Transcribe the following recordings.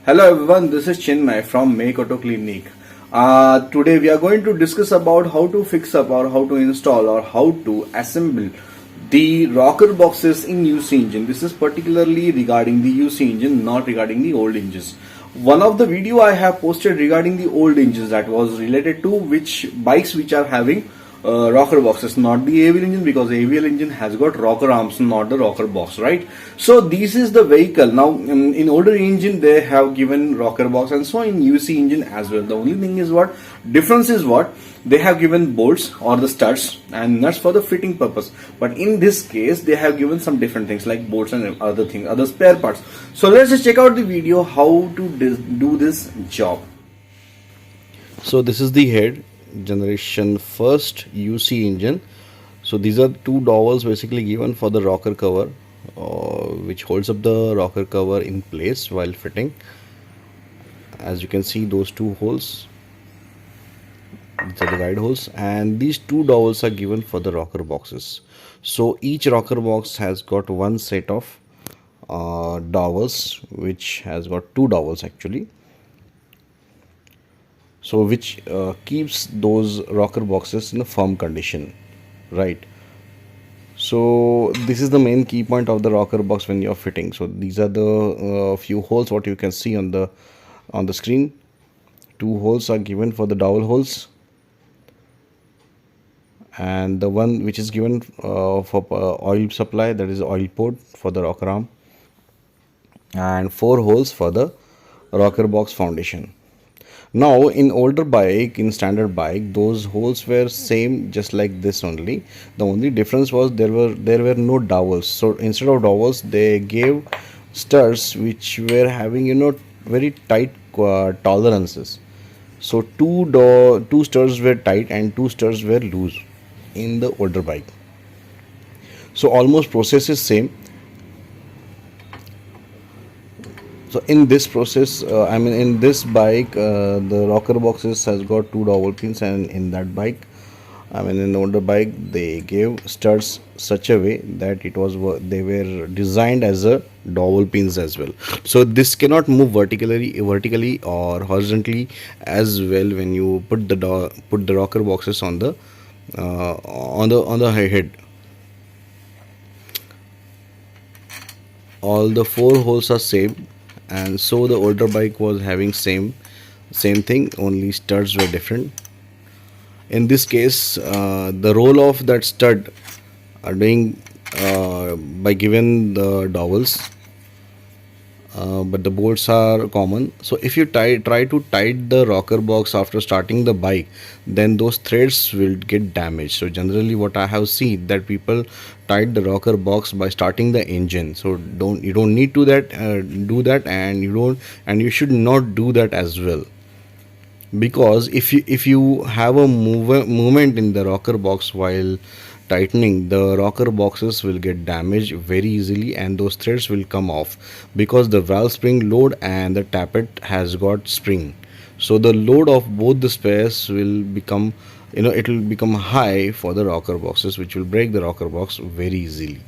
Hello everyone, this is Chinmay from Make Auto Clinic. Today we are going to discuss about how to fix up or how to install or how to assemble the rocker boxes in UC engine. This is particularly regarding the UC engine, not regarding the old engines. One of the video I have posted regarding the old engines that was related to which bikes which are having rocker boxes, not the AVL engine, because AVL engine has got rocker arms, not the rocker box, right? So this is the vehicle. Now in older engine they have given rocker box, and so in UC engine as well. The only thing is what difference is what they have given bolts or the studs and nuts for the fitting purpose, but in this case they have given some different things like bolts and other things, other spare parts. So let's just check out the video how to do this job. So this is the head, generation first UC engine. So these are two dowels basically given for the rocker cover, which holds up the rocker cover in place while fitting. As you can see, those two holes, these are the guide holes, and these two dowels are given for the rocker boxes. So each rocker box has got one set of dowels, which has got two dowels actually. So which keeps those rocker boxes in a firm condition, right? So this is the main key point of the rocker box when you're fitting. So these are the few holes what you can see on the screen. Two holes are given for the dowel holes, and the one which is given for oil supply, that is oil port for the rocker arm, and four holes for the rocker box foundation. Now in older bike, in standard bike, those holes were same just like this only. The only difference was there were no dowels. So instead of dowels they gave studs which were having very tight tolerances. So two studs were tight and two studs were loose in the older bike. So almost process is same. So in this process, in this bike, the rocker boxes has got two dowel pins, and in that bike, in the older bike, they gave studs such a way that they were designed as a dowel pins as well. So this cannot move vertically or horizontally as well when you put the rocker boxes on the head. All the four holes are same, and so the older bike was having same thing, only studs were different. In this case, the role of that stud are doing by given the dowels, but the bolts are common. So if you try to tighten the rocker box after starting the bike, then those threads will get damaged. So generally what I have seen that people tighten the rocker box by starting the engine. So you don't need to do that, and you should not do that as well, because if you have a movement in the rocker box while tightening, the rocker boxes will get damaged very easily and those threads will come off, because the valve spring load and the tappet has got spring. So the load of both the spares will become it will become high for the rocker boxes, which will break the rocker box very easily.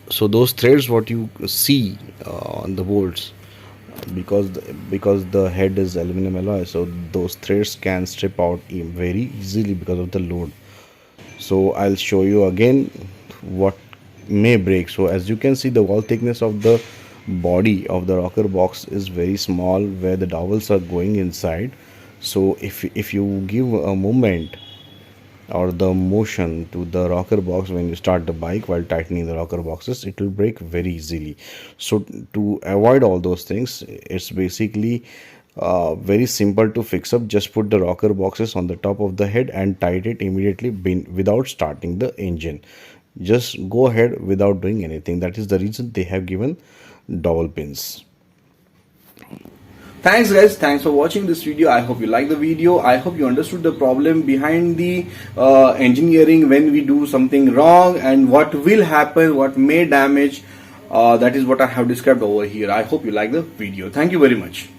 So those threads what you see on the bolts, because the head is aluminum alloy, so those threads can strip out very easily because of the load. So I'll show you again what may break. So as you can see, the wall thickness of the body of the rocker box is very small where the dowels are going inside. So if you give a movement or the motion to the rocker box when you start the bike while tightening the rocker boxes, it will break very easily. So to avoid all those things, it's basically very simple to fix up. Just put the rocker boxes on the top of the head and tighten it immediately without starting the engine. Just go ahead without doing anything. That is the reason they have given dowel pins. Thanks guys, thanks for watching this video. I hope you liked the video. I hope you understood the problem behind the engineering when we do something wrong and what will happen, what may damage. That is what I have described over here. I hope you like the video. Thank you very much.